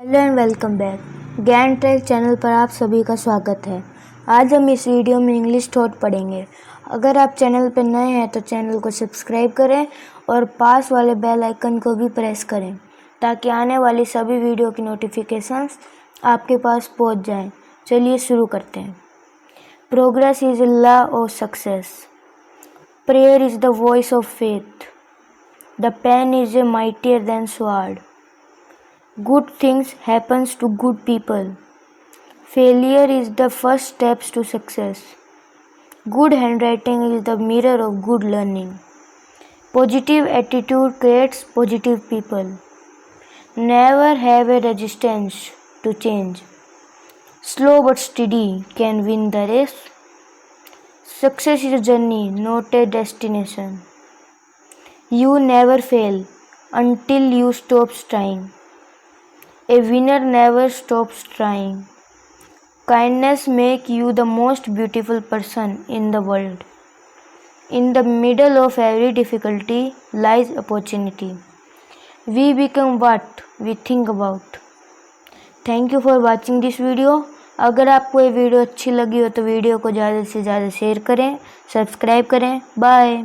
Hello and welcome back. ज्ञान track channel पर आप सभी का स्वागत है। आज हम इस वीडियो में इंग्लिश थॉट पढ़ेंगे। अगर आप चैनल पर नए हैं तो चैनल को सब्सक्राइब करें और पास वाले बेल आइकन को भी प्रेस करें ताकि आने वाली सभी वीडियो की नोटिफिकेशंस आपके पास पहुंच जाएं। चलिए शुरू करते हैं। Progress is a law of success. Prayer is the voice of faith. The pen is a mightier than sword. Good things happens to good people. Failure is the first steps to success. Good handwriting is the mirror of good learning. Positive attitude creates positive people. Never have a resistance to change. Slow but steady can win the race. Success is a journey, not a destination. You never fail until you stop trying. A winner never stops trying. Kindness makes you the most beautiful person in the world. In the middle of every difficulty lies opportunity. We become what we think about. Thank you for watching this video. अगर आपको ये video अच्छी लगी हो तो video को ज़्यादा से ज़्यादा शेयर करें, सब्सक्राइब करें। बाय।